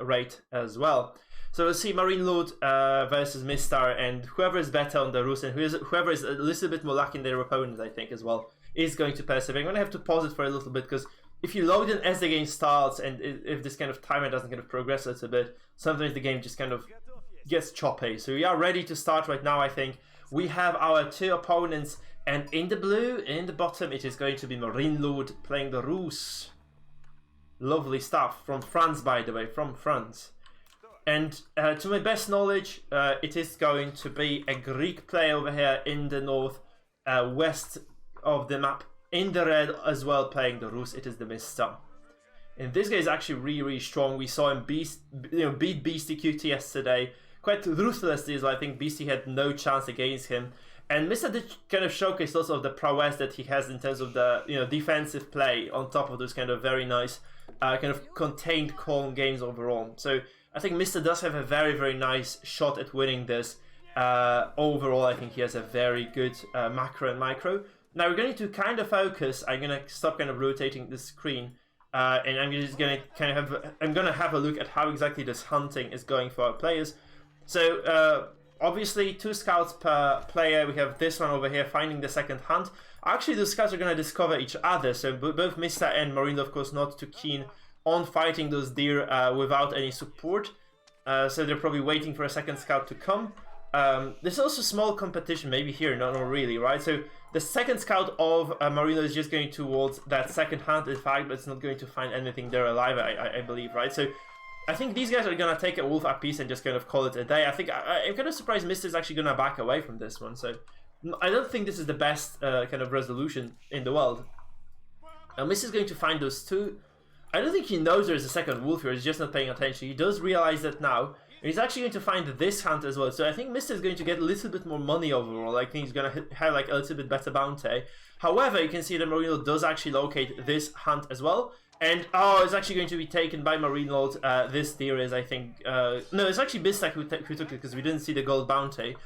rate as well. So we'll see MarineLorD versus MiStar, and whoever is better on the Rus and whoever is a little bit more lucky in their opponent, I think, as well, is going to persevere. I'm going to have to pause it for a little bit, because if you load in as the game starts, and if this kind of timer doesn't kind of progress a little bit, sometimes the game just kind of gets choppy. So we are ready to start right now, I think. We have our two opponents, and in the blue, in the bottom, it is going to be MarineLorD playing the Rus. Lovely stuff. From France, by the way, from France. And to my best knowledge, it is going to be a Greek player over here in the north, west of the map, in the red as well, playing the Rus. It is TheMista. And this guy is actually really, really strong. We saw him beat Beastie QT yesterday quite ruthlessly as well. I think Beastie had no chance against him. And Mista did kind of showcase also of the prowess that he has in terms of the defensive play, on top of those kind of very nice kind of contained, calm games overall. So I think Mista does have a very, very nice shot at winning this. Overall, I think he has a very good macro and micro. Now we're going to kind of focus. I'm going to stop kind of rotating the screen, and I'm just going to kind of have a look at how exactly this hunting is going for our players. So obviously 2 scouts per player. We have this one over here finding the second hunt. Actually, the scouts are going to discover each other. So both Mista and MarineLorD, of course, not too keen on fighting those deer without any support. So they're probably waiting for a second scout to come. There's also small competition, maybe here, not really, right? So the second scout of MarineLorD is just going towards that second hunt, in fact, but it's not going to find anything there alive, I believe, right? So I think these guys are going to take a wolf apiece and just kind of call it a day. I think I'm kind of surprised Mista is actually going to back away from this one. So I don't think this is the best kind of resolution in the world. Now Mista is going to find those 2. I don't think he knows there's a second wolf here. He's just not paying attention. He does realize that now. He's actually going to find this hunt as well. So I think Mista is going to get a little bit more money overall. I think he's going to have like a little bit better bounty. However, you can see that MarineLorD does actually locate this hunt as well. And, oh, it's actually going to be taken by MarineLorD. This deer is, I think... no, it's actually Mista who took it, because we didn't see the gold bounty.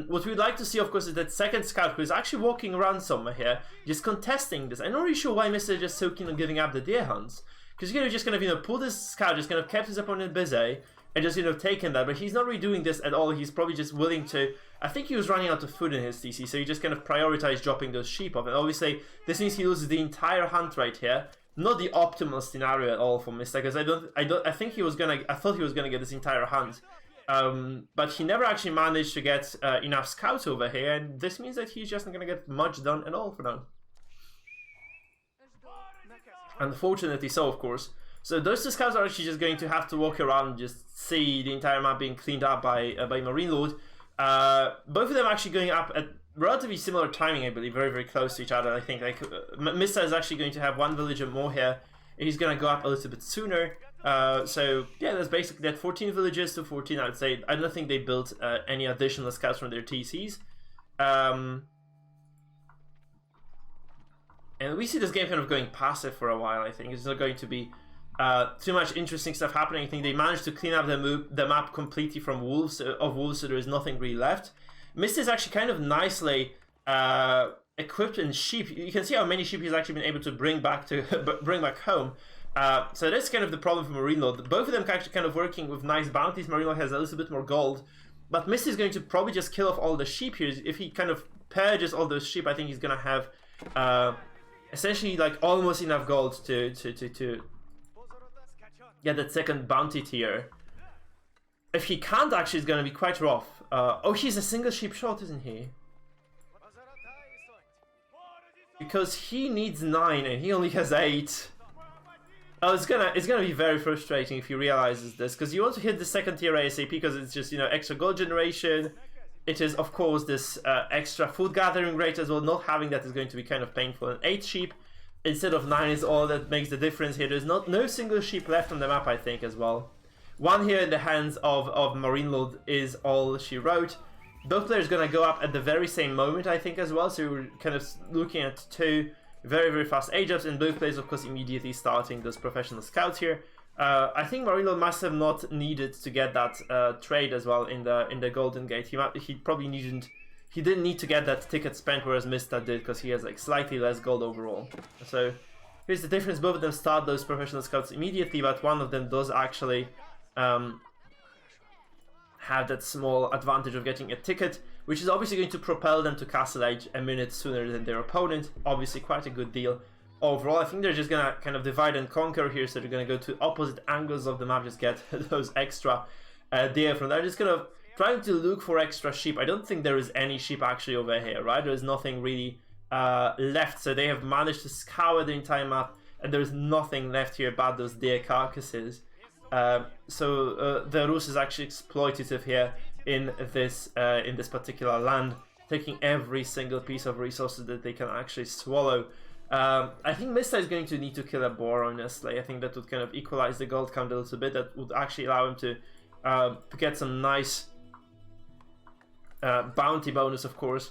What we'd like to see, of course, is that second scout who is actually walking around somewhere here, just contesting this. I'm not really sure why Mista is just so keen on giving up the deer hunts. Because he could have just kind of, pulled this scout, just kind of kept his opponent busy, and just, taken that. But he's not really doing this at all. He's probably just willing to... I think he was running out of food in his TC, so he just kind of prioritized dropping those sheep off. And obviously, this means he loses the entire hunt right here. Not the optimal scenario at all for Mista, because I thought he was gonna get this entire hunt. But he never actually managed to get enough scouts over here, and this means that he's just not gonna get much done at all for now. Unfortunately so, of course. So those 2 scouts are actually just going to have to walk around and just see the entire map being cleaned up by MarineLorD. Both of them actually going up at relatively similar timing, I believe, very, very close to each other. I think like Mista is actually going to have 1 villager more here. He's going to go up a little bit sooner. So yeah, that's basically that. 14 villages to 14, I would say. I don't think they built any additional scouts from their TCs. And we see this game kind of going passive for a while, I think. It's not going to be too much interesting stuff happening. I think they managed to clean up the map completely from wolves, so there is nothing really left. Mista is actually kind of nicely equipped in sheep. You can see how many sheep he's actually been able to bring back home. So that's kind of the problem for MarineLorD. Both of them actually kind of working with nice bounties. MarineLorD has a little bit more gold, but Mista is going to probably just kill off all the sheep here. If he kind of purges all those sheep, I think he's going to have essentially like almost enough gold to get that second bounty tier. If he can't, actually, it's going to be quite rough. Oh, he's a single sheep short, isn't he? Because he needs 9 and he only has 8. Oh, it's gonna be very frustrating if he realizes this, because you want to hit the second tier ASAP, because it's just, extra gold generation. It is, of course, this extra food gathering rate as well. Not having that is going to be kind of painful. And 8 sheep instead of 9 is all that makes the difference here. There's no single sheep left on the map, I think, as well. 1 here in the hands of MarineLorD is all she wrote. Both players gonna go up at the very same moment, I think, as well. So we're kind of looking at 2 very, very fast age ups, and both players, of course, immediately starting those professional scouts here. I think MarineLorD must have not needed to get that trade as well in the Golden Gate. He probably didn't need to get that ticket spent, whereas Mista did, because he has like slightly less gold overall. So here's the difference: both of them start those professional scouts immediately, but one of them does actually have that small advantage of getting a ticket, which is obviously going to propel them to Castle Age a minute sooner than their opponent. Obviously quite a good deal overall. I think they're just gonna kind of divide and conquer here, so they're gonna go to opposite angles of the map, just get those extra deer from there. Just kind of trying to look for extra sheep. I don't think there is any sheep actually over here, right? There's nothing really left, so they have managed to scour the entire map, and there's nothing left here but those deer carcasses. So the Rus is actually exploitative here in this particular land, taking every single piece of resources that they can actually swallow. I think Mista is going to need to kill a boar, honestly. I think that would kind of equalize the gold count a little bit. That would actually allow him to get some nice bounty bonus, of course.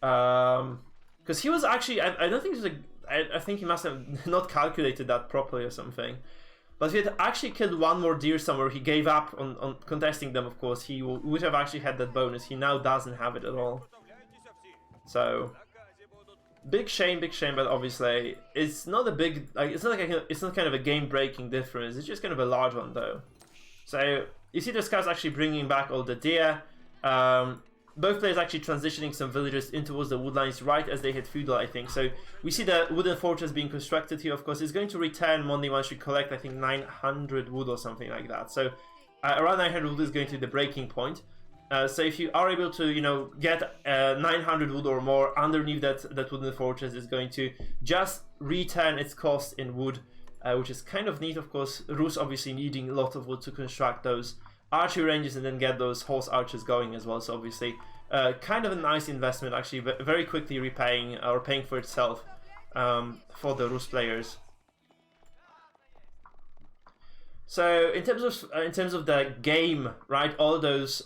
Because he was actually, I don't think there's I think he must have not calculated that properly or something. But if he had actually killed one more deer somewhere, he gave up on contesting them, of course, he would have actually had that bonus. He now doesn't have it at all. So, big shame, but obviously, it's not a big, like, it's not kind of a game-breaking difference, it's just kind of a large one, though. So, you see the scouts actually bringing back all the deer. Both players actually transitioning some villagers in towards the wood lines right as they hit feudal, I think. So we see the wooden fortress being constructed here, of course. It's going to return money once you collect, I think, 900 wood or something like that. So around 900 wood is going to be the breaking point. So if you are able to, you know, get 900 wood or more underneath that wooden fortress, is going to just return its cost in wood, which is kind of neat, of course. Rus obviously needing a lot of wood to construct those archery ranges and then get those horse archers going as well. So obviously kind of a nice investment, actually, very quickly repaying or paying for itself for the Rus players. So in terms of the game, right, all those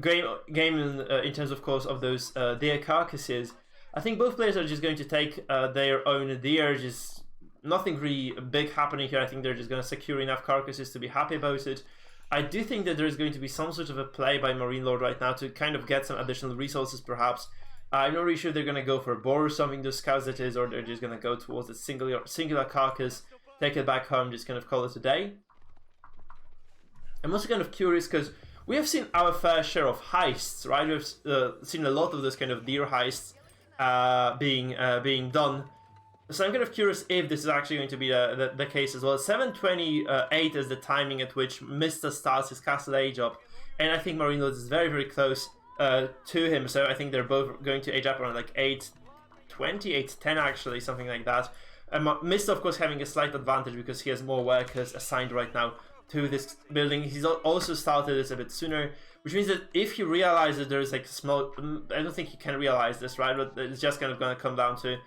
game in terms, of course, of those deer carcasses, I think both players are just going to take their own deer. Just nothing really big happening here. I think they're just going to secure enough carcasses to be happy about it. I do think that there's going to be some sort of a play by MarineLorD right now to kind of get some additional resources, perhaps. I'm not really sure if they're going to go for a boar or something, those scouts that is, or they're just going to go towards a singular carcass, take it back home, just kind of call it a day. I'm also kind of curious because we have seen our fair share of heists, right? We've seen a lot of those kind of deer heists being done. So I'm kind of curious if this is actually going to be the case as well. 7:28 is the timing at which Mista starts his Castle Age up, and I think MarineLorD is very, very close to him. So I think they're both going to age up around like 8:20, 8:10 actually, something like that. Mista, of course, having a slight advantage because he has more workers assigned right now to this building. He's also started this a bit sooner, which means that if he realizes there's like small, I don't think he can realize this, right? But it's just kind of going to come down to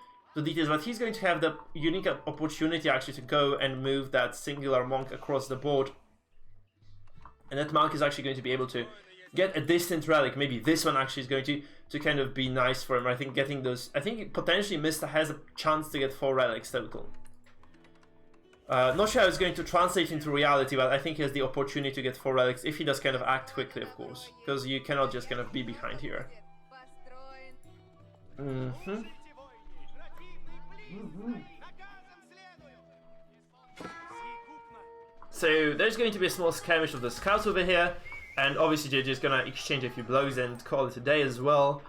details, but he's going to have the unique opportunity actually to go and move that singular monk across the board, and that monk is actually going to be able to get a distant relic. Maybe this one actually is going to kind of be nice for him. I think getting those, I think potentially Mista has a chance to get 4 relics total. Not sure how it's going to translate into reality, but I think he has the opportunity to get 4 relics if he does kind of act quickly, of course, because you cannot just kind of be behind here. So there's going to be a small skirmish of the scouts over here, and obviously they're just gonna exchange a few blows and call it a day as well.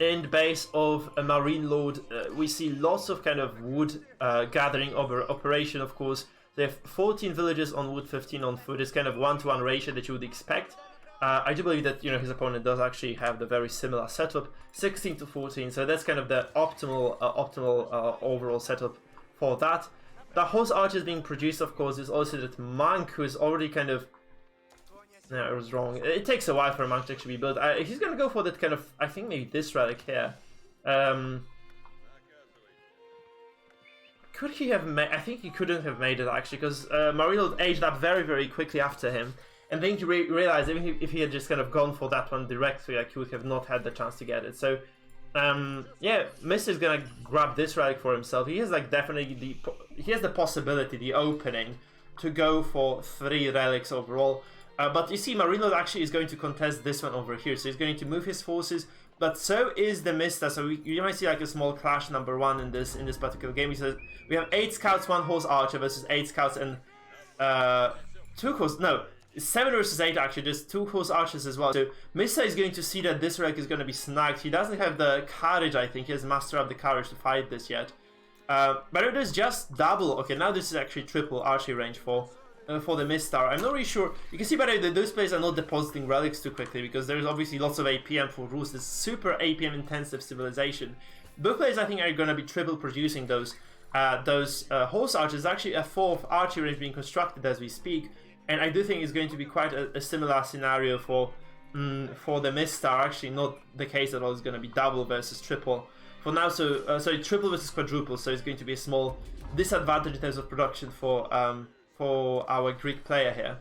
In the base of a MarineLorD, we see lots of kind of wood gathering over operation, of course. They have 14 villages on wood, 15 on food. It's kind of 1-to-1 ratio that you would expect. I do believe that, you know, his opponent does actually have the very similar setup, 16-to-14. So that's kind of the optimal overall setup for that. The horse archers being produced, of course, is also that monk who is already kind of. No, I was wrong. It takes a while for a monk to actually be built. He's gonna go for that kind of. I think maybe this relic here. Could he have made? I think he couldn't have made it actually, because MarineLorD aged up very, very quickly after him. And then you realize even if he had just kind of gone for that one directly, like, he would have not had the chance to get it. So, yeah, Mista is gonna grab this relic for himself. He has like definitely he has the possibility, the opening, to go for 3 relics overall. But you see, MarineLorD actually is going to contest this one over here. So he's going to move his forces, but so is TheMista. So you might see like a small clash number 1 in this particular game. He says we have 8 scouts, 1 horse archer versus 8 scouts and 2 horse. No. 7 versus 8 actually, there's 2 horse archers as well. So Mista is going to see that this relic is going to be snagged. He doesn't have the courage, I think. He hasn't mastered up the courage to fight this yet. But it is just double. Okay, now this is actually triple archery range for the Mista. I'm not really sure. You can see by the way that those players are not depositing relics too quickly because there's obviously lots of APM for Rus. This super APM intensive civilization. Both players I think are going to be triple producing those horse archers. Actually a 4th archery range being constructed as we speak. And I do think it's going to be quite a similar scenario for the Mista. Actually, not the case at all. It's going to be double versus triple for now. So sorry, triple versus quadruple. So it's going to be a small disadvantage in terms of production for our Greek player here.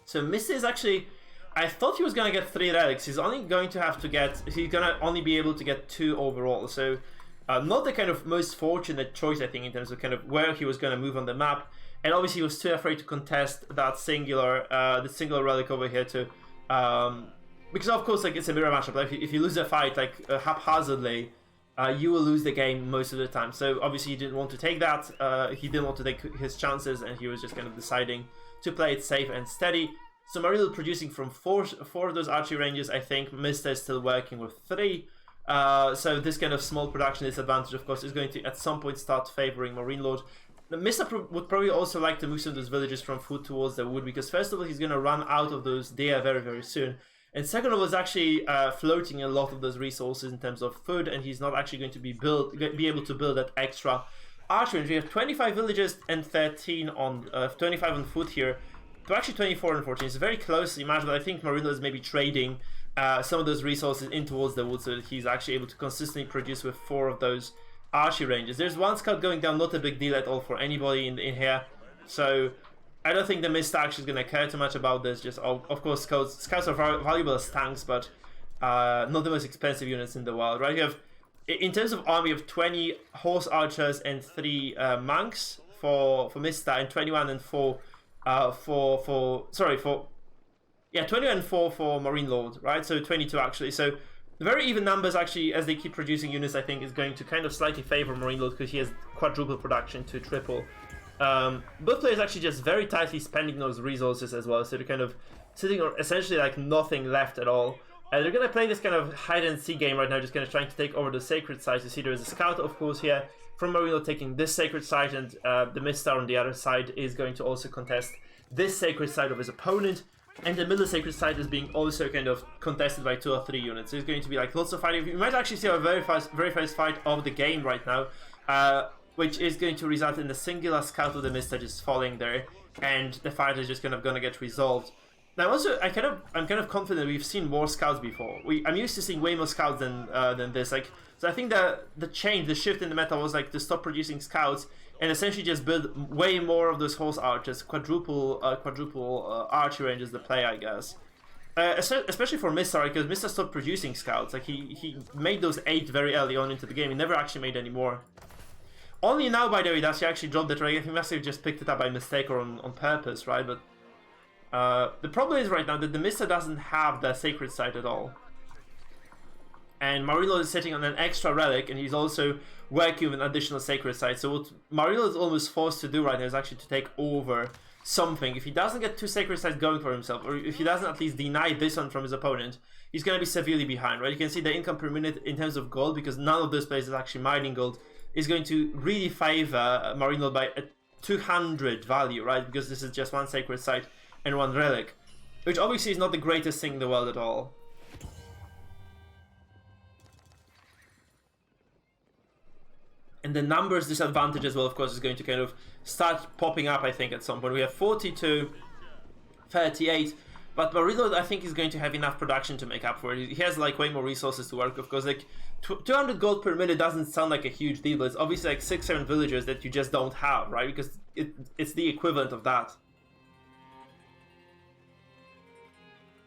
So Mista is actually. I thought he was going to get 3 relics. He's only going to have to get. He's going to only be able to get 2 overall. So not the kind of most fortunate choice I think in terms of kind of where he was going to move on the map. And obviously he was too afraid to contest that singular relic over here to, because of course like it's a mirror matchup. Like if you lose a fight like haphazardly, you will lose the game most of the time. So obviously he didn't want to take that. He didn't want to take his chances, and he was just kind of deciding to play it safe and steady. So MarineLorD producing from four of those archery ranges. I think Mista is still working with 3. So this kind of small production disadvantage, of course, is going to at some point start favoring MarineLorD. The Mista would probably also like to move some of those villagers from food towards the wood, because first of all he's going to run out of those deer very, very soon, and second of all he's actually floating a lot of those resources in terms of food, and he's not actually going to be able to build that extra archery. We have 25 villagers and 13 on 25 on food here, to actually 24 and 14. It's very closely matched, but I think MarineLorD is maybe trading some of those resources in towards the wood so that he's actually able to consistently produce with 4 of those archery ranges. There's 1 scout going down, not a big deal at all for anybody in here. So I don't think the Mista actually is going to care too much about this. Just of course scouts are valuable as tanks, but not the most expensive units in the world, right? You have, in terms of army, you have 20 horse archers and 3 monks for Mista, and 21 and 4 21 and 4 for MarineLorD, right? So 22 actually. So very even numbers actually, as they keep producing units, I think is going to kind of slightly favor MarineLorD because he has quadruple production to triple. Both players actually just very tightly spending those resources as well, so they're kind of sitting on essentially like nothing left at all. They're going to play this kind of hide and seek game right now, just kind of trying to take over the sacred site. You see there is a scout, of course, here from MarineLorD taking this sacred site, and the Mista on the other side is going to also contest this sacred site of his opponent. And the middle sacred site is being also kind of contested by 2 or 3 units. So it's going to be like lots of fighting. You might actually see a very first fight of the game right now, which is going to result in the singular scout of the Mista just falling there, and the fight is just kind of going to get resolved. Now, also, I'm kind of confident we've seen more scouts before. I'm used to seeing way more scouts than this. Like, so I think the shift in the meta was like to stop producing scouts and essentially just build way more of those horse archers, quadruple archery ranges to play, I guess. Especially for Mista, because Mista stopped producing scouts. Like he made those 8 very early on into the game. He never actually made any more. Only now, by the way, does he actually drop that. Right? He must have just picked it up by mistake or on purpose, right? But the problem is right now that the Mista doesn't have the sacred site at all. And MarineLorD is sitting on an extra relic, and he's also working with an additional sacred site. So what MarineLorD is almost forced to do right now is actually to take over something. If he doesn't get 2 sacred sites going for himself, or if he doesn't at least deny this one from his opponent, he's going to be severely behind, right? You can see the income per minute in terms of gold, because none of those players is actually mining gold, is going to really favor MarineLorD by a 200 value, right? Because this is just 1 sacred site and 1 relic, which obviously is not the greatest thing in the world at all. And the numbers disadvantage as well, of course, is going to kind of start popping up, I think, at some point. We have 42, 38, but MarineLorD, I think, is going to have enough production to make up for it. He has, like, way more resources to work with, because, like, 200 gold per minute doesn't sound like a huge deal, but it's obviously, like, 6-7 villagers that you just don't have, right? Because it's the equivalent of that.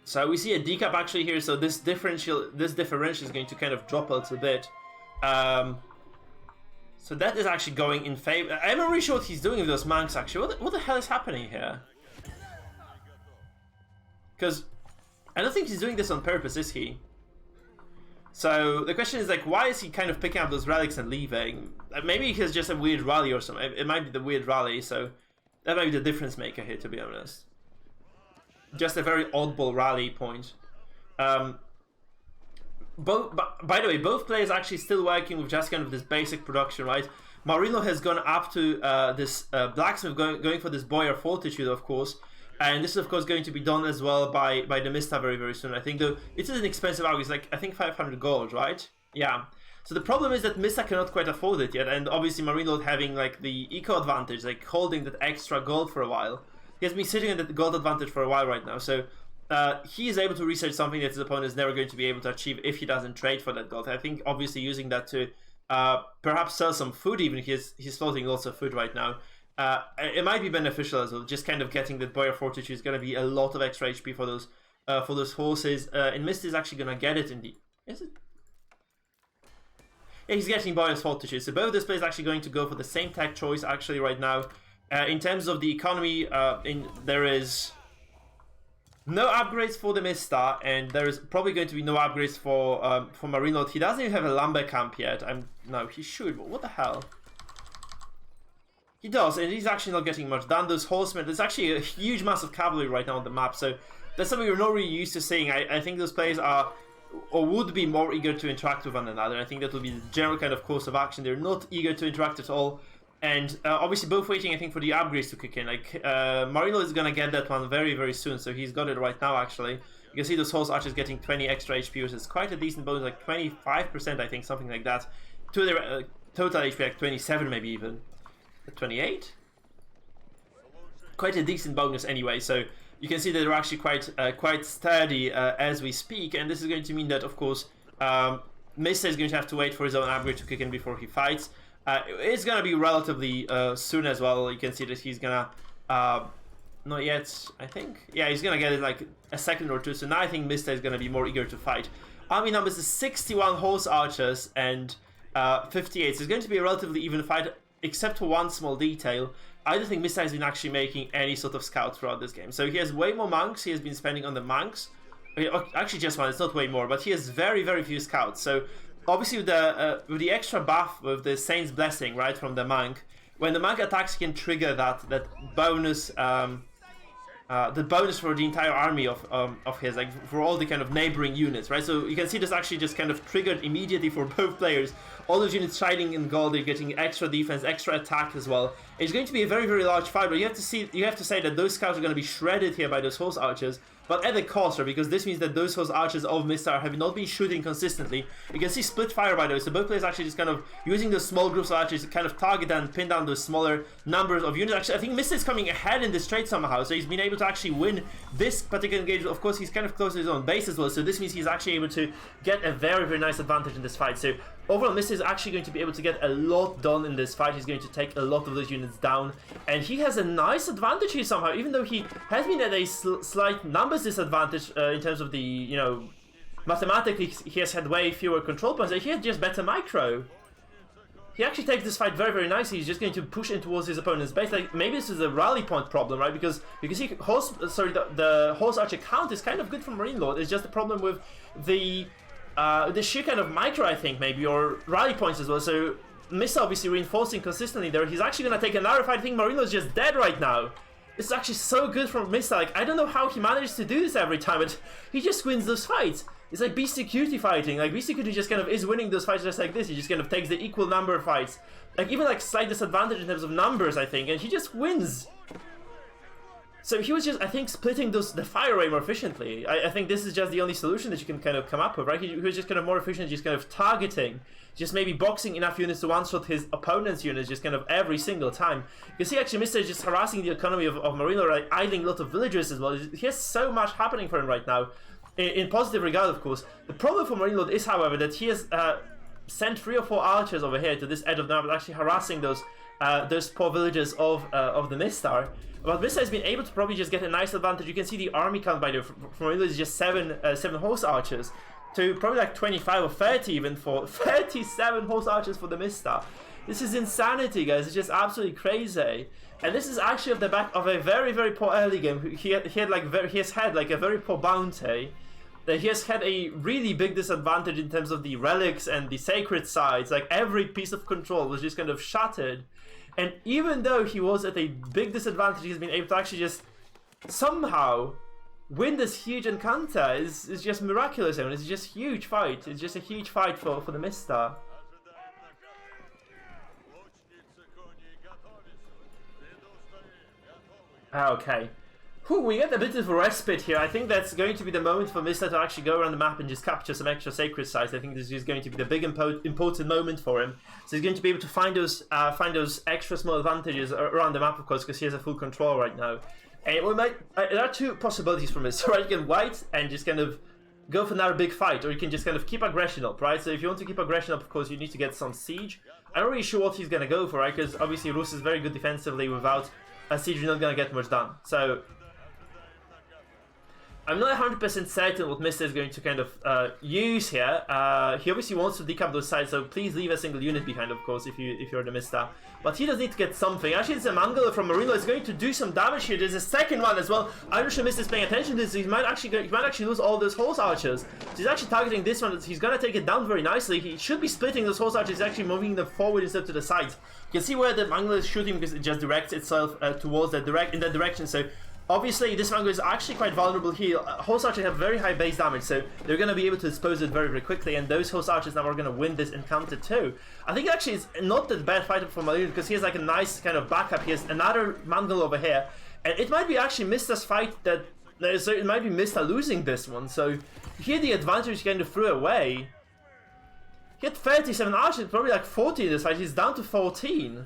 So we see a decap actually here, so this differential is going to kind of drop a little bit. So that is actually going in favor. I'm not really sure what he's doing with those monks, actually. What the hell is happening here? Because I don't think he's doing this on purpose, is he? So the question is, like, why is he kind of picking up those relics and leaving? Maybe he has just a weird rally or something. It might be the weird rally, so That might be the difference maker here, to be honest. Just a very oddball rally point. By the way, both players are actually still working with just kind of this basic production, right? MarineLorD has gone up to this blacksmith, going for this boiler fortitude, of course. And this is, of course, going to be done as well by TheMista very, very soon. I think, though, it is an expensive arc. It's like, I think 500 gold, right? Yeah. So the problem is that Mista cannot quite afford it yet. And obviously, MarineLorD having, like, the eco advantage, like, holding that extra gold for a while. He has been sitting at the gold advantage for a while right now. So he is able to research something that his opponent is never going to be able to achieve if he doesn't trade for that gold. I think, obviously, using that to perhaps sell some food even. He's floating lots of food right now. It might be beneficial as well. Just kind of getting that boiler fortitude is going to be a lot of extra HP for those horses. And Mist is actually going to get it in the... Is it? Yeah, he's getting boiler fortitude. So both of these players are actually going to go for the same tech choice actually right now. In terms of the economy, there is no upgrades for TheMista, and there is probably going to be no upgrades for MarineLorD. He doesn't even have a lumber camp yet. No, he should, but what the hell? He does, and he's actually not getting much done. Those horsemen, there's actually a huge mass of cavalry right now on the map, so that's something we're not really used to seeing. I think those players are, or would be, more eager to interact with one another. I think that will be the general kind of course of action. They're not eager to interact at all, and obviously both waiting, I think, for the upgrades to kick in. Like, MarineLorD is gonna get that one very, very soon, so he's got it right now, actually. You can see those horse archers getting 20 extra HP, which is quite a decent bonus, like 25%, I think, something like that. To their total HP, like 27 maybe even. 28? Quite a decent bonus anyway, so you can see that they're actually quite sturdy as we speak, and this is going to mean that, of course, Mista is going to have to wait for his own upgrade to kick in before he fights. It's going to be relatively soon as well. You can see that he's going to... not yet, I think. Yeah, he's going to get it like a second or two, so now I think Mista is going to be more eager to fight. Army numbers is 61 horse archers and 58, so it's going to be a relatively even fight, except for one small detail. I don't think Mista has been actually making any sort of scouts throughout this game. So he has way more monks. He has been spending on the monks. Actually, just one. It's not way more, but he has very, very few scouts. So obviously, with the extra buff with the Saint's Blessing, right, from the monk, when the monk attacks, he can trigger that bonus. The bonus for the entire army of his, like for all the kind of neighboring units, right? So you can see this actually just kind of triggered immediately for both players. All those units shining in gold, they're getting extra defense, extra attack as well. It's going to be a very, very large fight, but you have to say that those scouts are going to be shredded here by those horse archers, but at a cost, right? Because this means that those horse archers of Mista have not been shooting consistently. You can see split fire, by the way, so both players actually just kind of using those small groups of archers to kind of target and pin down those smaller numbers of units. Actually, I think Mista is coming ahead in this trade somehow, so he's been able to actually win this particular engagement. Of course, he's kind of close to his own base as well, so this means he's actually able to get a very, very nice advantage in this fight. So overall, Mista is actually going to be able to get a lot done in this fight. He's going to take a lot of those units down, and he has a nice advantage here somehow, even though he has been at a slight numbers disadvantage in terms of the, you know, mathematically he has had way fewer control points. He has just better micro. He actually takes this fight very, very nicely. He's just going to push in towards his opponent's base. Like, maybe this is a rally point problem, right? Because you can see the horse archer count is kind of good for MarineLorD. It's just a problem with the sheer kind of micro, I think, maybe, or rally points as well. So Mista obviously reinforcing consistently there. He's actually going to take another fight. I think MarineLorD is just dead right now. It's actually so good from Mista. Like, I don't know how he manages to do this every time, but he just wins those fights. It's like Beastie Cutie fighting. Like, Beastie Cutie just kind of is winning those fights just like this. He just kind of takes the equal number of fights. Like, even like slight disadvantage in terms of numbers, I think, and he just wins. So he was just, I think, splitting the fire away more efficiently. I think this is just the only solution that you can kind of come up with, right? He was just kind of more efficient, just kind of targeting, just maybe boxing enough units to one-shot his opponent's units just kind of every single time. You can see actually Mista is just harassing the economy of MarineLorD, like idling a lot of villagers as well. He has so much happening for him right now, in positive regard, of course. The problem for MarineLorD is, however, that he has sent 3 or 4 archers over here to this edge of the map, actually harassing those poor villagers of TheMista. But Mista has been able to probably just get a nice advantage. You can see the army count by the from MarineLorD is just 7 horse archers to probably like 25 or 30 even for 37 horse archers for TheMista. This is insanity, guys. It's just absolutely crazy. And this is actually off the back of a very, very poor early game. He has had like a very poor bounty. He has had a really big disadvantage in terms of the relics and the sacred sides. Like, every piece of control was just kind of shattered. And even though he was at a big disadvantage, he's been able to actually just somehow win this huge encounter. Is just miraculous, and it's just a huge fight. It's just a huge fight for the MiSTA. Okay. Whew, we get a bit of a respite here. I think that's going to be the moment for MiSTA to actually go around the map and just capture some extra sacred sites. I think this is going to be the big important moment for him. So he's going to be able to find those extra small advantages around the map, of course, because he has a full control right now. And we might, there are two possibilities for MiSTA, right? You can white and just kind of go for another big fight, or you can just kind of keep aggression up, right? So if you want to keep aggression up, of course, you need to get some siege. I'm not really sure what he's going to go for, right? Because obviously Rus is very good defensively. Without a siege, you're not going to get much done. So I'm not 100% certain what MiSTA is going to kind of use here. He obviously wants to decap those sides, so please leave a single unit behind, of course, if you're the MiSTA. But he does need to get something. Actually, it's a Mangler from MarineLorD. It's going to do some damage here. There's a second one as well. I'm not sure MiSTA is paying attention to this. He might actually lose all those horse archers. So he's actually targeting this one. He's gonna take it down very nicely. He should be splitting those horse archers. He's actually moving them forward instead to the sides. You can see where the Mangler is shooting because it just directs itself towards in that direction. So obviously, this Mangler is actually quite vulnerable here. Horse archers have very high base damage, so they're going to be able to dispose of it very, very quickly, and those horse archers now are going to win this encounter too. I think actually it's not that bad fight for MarineLorD because he has like a nice kind of backup. He has another Mangler over here, and it might be actually MiSTA's fight that it might be MiSTA losing this one. So here the advantage kind of threw away. He had 37 archers, probably like 40 in this fight. He's down to 14.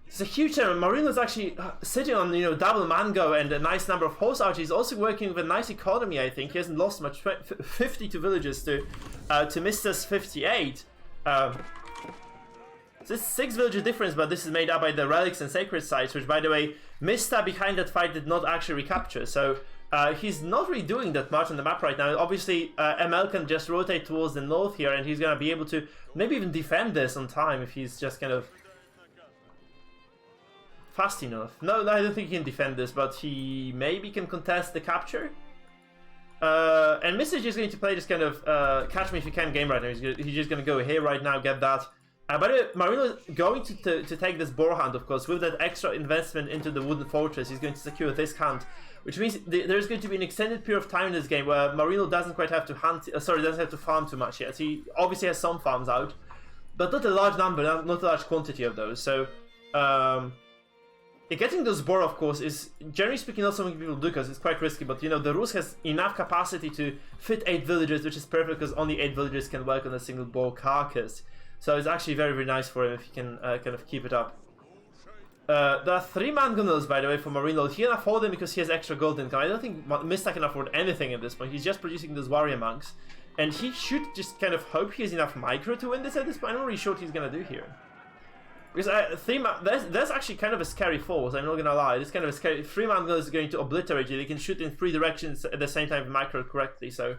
It's a huge terror. MarineLorD's actually sitting on, double mango and a nice number of horse archers. He's also working with a nice economy, I think. He hasn't lost much. 52 villages to MiSTA's 58. So it's 6 villager difference, but this is made up by the relics and sacred sites, which, by the way, MiSTA behind that fight did not actually recapture. So he's not really doing that much on the map right now. Obviously, ML can just rotate towards the north here, and he's going to be able to maybe even defend this on time if he's just kind of fast enough. No, I don't think he can defend this, but he maybe can contest the capture. And MiSTA is just going to play this kind of catch me if you can game right now. He's just going to go here right now, get that. By the way, MarineLorD is going to take this boarhound, of course, with that extra investment into the wooden fortress. He's going to secure this hunt, which means there's going to be an extended period of time in this game where MarineLorD doesn't quite have to hunt. Doesn't have to farm too much yet. He obviously has some farms out, but not a large number, not a large quantity of those. So. Getting those boar, of course, is generally speaking not something people do because it's quite risky, but the Rus has enough capacity to fit 8 villagers, which is perfect because only 8 villagers can work on a single boar carcass. So it's actually very, very nice for him if he can kind of keep it up. There are 3 mangonels, by the way, for MarineLorD. He can afford them because he has extra gold income. I don't think MiSTA can afford anything at this point. He's just producing those warrior monks. And he should just kind of hope he has enough micro to win this at this point. I'm not really sure what he's going to do here. Because that's actually kind of a scary force, I'm not gonna lie. This kind of a scary 3-man gun is going to obliterate you. They can shoot in 3 directions at the same time micro correctly. So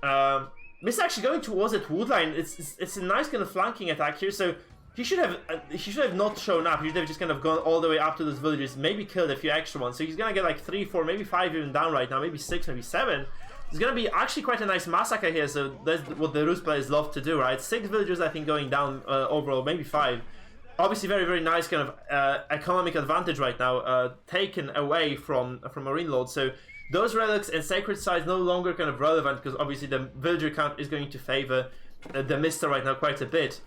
MiSTA actually going towards that wood line. It's a nice kind of flanking attack here. So he should have not shown up. He should have just kind of gone all the way up to those villages, maybe killed a few extra ones. So he's gonna get like 3, 4, maybe 5 even down right now, maybe 6, maybe 7. It's gonna be actually quite a nice massacre here. So that's what the Rus players love to do, right? 6 villagers I think going down overall, maybe 5. Obviously, very, very nice kind of economic advantage right now, taken away from MarineLorD. So those relics and sacred sites no longer kind of relevant because obviously the villager count is going to favor the MiSTA right now quite a bit.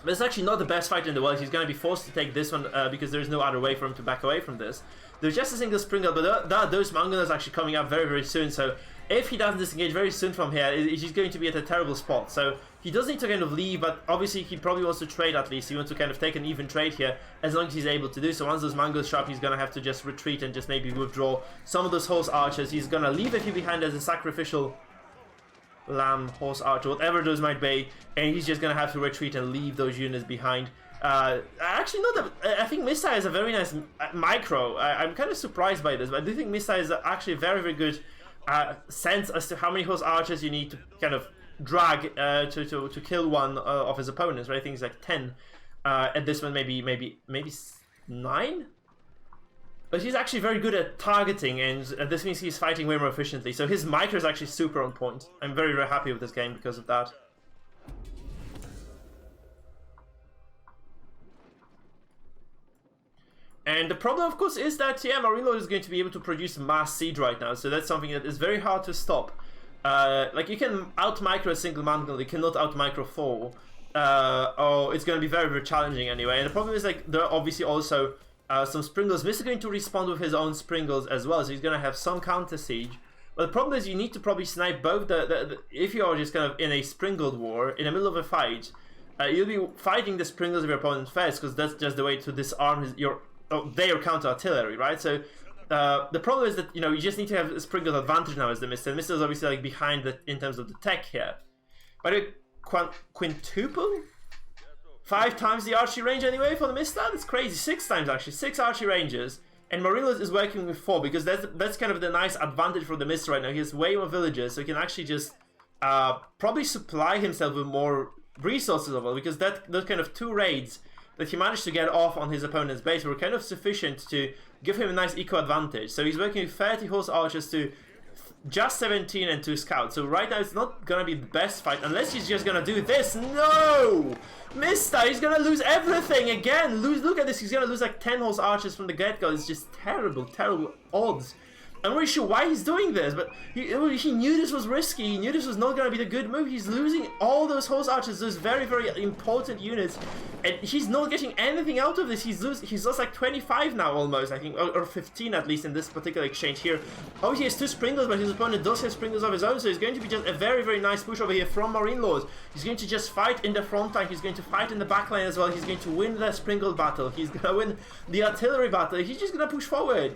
But it's actually not the best fight in the world. He's going to be forced to take this one because there's no other way for him to back away from this. There's just a single sprinkle, but those mangonels actually coming up very, very soon. So if he doesn't disengage very soon from here, he's going to be at a terrible spot. So he does need to kind of leave, but obviously he probably wants to trade at least. He wants to kind of take an even trade here, as long as he's able to do so. Once those mangoes show up, he's going to have to just retreat and just maybe withdraw some of those horse archers. He's going to leave a few behind as a sacrificial lamb, horse archer, whatever those might be, and he's just going to have to retreat and leave those units behind. Actually, not that. I think MiSTA has a very nice micro. I'm kind of surprised by this, but I do think MiSTA is actually a very, very good sense as to how many horse archers you need to kind of drag to kill one of his opponents, right? I think it's like 10. At this one, maybe 9. But he's actually very good at targeting, and this means he's fighting way more efficiently. So his micro is actually super on point. I'm very, very happy with this game because of that. And the problem, of course, is that, yeah, MarineLorD is going to be able to produce mass siege right now, so that's something that is very hard to stop. Like, you can out-micro a single mantle, you cannot out-micro 4. Or it's going to be very, very challenging anyway. And the problem is, like, there are obviously also some Springles. Mr. going to respond with his own Springles as well, so he's going to have some counter-siege. But the problem is you need to probably snipe both if you are just kind of in a Springled war, in the middle of a fight, you'll be fighting the Springles of your opponent first, because that's just the way to disarm their counter-artillery, right? So the problem is that, you know, you just need to have a Springled advantage now as the Mr. The Mr. is obviously like behind in terms of the tech here. But it quintuple? 5 times the archery range anyway for the Mr? That's crazy. 6 times actually. 6 archery ranges. And MarineLorD is working with 4 because that's kind of the nice advantage for the Mr right now. He has way more villages, so he can actually just probably supply himself with more resources overall, because those kind of 2 raids that he managed to get off on his opponent's base were kind of sufficient to give him a nice eco advantage. So he's working with 30 horse archers to just 17 and 2 scouts. So right now it's not gonna be the best fight unless he's just gonna do this. No! Mr. He's gonna lose everything again. Look at this. He's gonna lose like 10 horse archers from the get-go. It's just terrible, terrible odds. I'm not really sure why he's doing this, but he knew this was risky. He knew this was not going to be the good move. He's losing all those horse archers, those very, very important units, and he's not getting anything out of this. He's lost like 25 now almost, I think, or 15 at least in this particular exchange here. Oh, he has 2 Springles, but his opponent does have Springles of his own, so it's going to be just a very, very nice push over here from MarineLorD. He's going to just fight in the front line. He's going to fight in the back line as well. He's going to win the Springle battle. He's going to win the artillery battle. He's just going to push forward.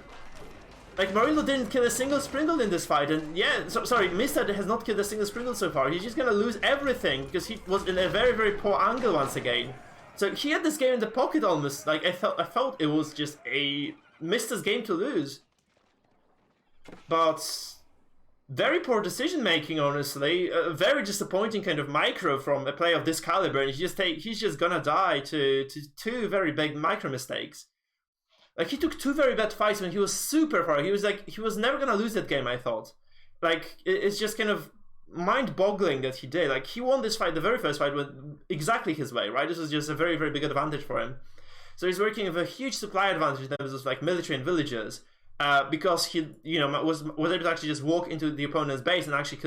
Like, MarineLorD didn't kill a single Springle in this fight, and yeah, sorry, Mr. has not killed a single Springle so far. He's just gonna lose everything, because he was in a very, very poor angle once again. So he had this game in the pocket almost. Like, I felt it was just a Mr.'s game to lose. But very poor decision making, honestly. Very disappointing kind of micro from a player of this caliber, and he's just gonna die to 2 very big micro mistakes. Like, he took 2 very bad fights when he was super far. He was never gonna lose that game, I thought. Like, it's just kind of mind-boggling that he did. Like, he won this fight, the very first fight, went exactly his way, right? This was just a very, very big advantage for him. So he's working with a huge supply advantage in terms of, like, military and villagers. Because he, you know, was able to actually just walk into the opponent's base and actually kill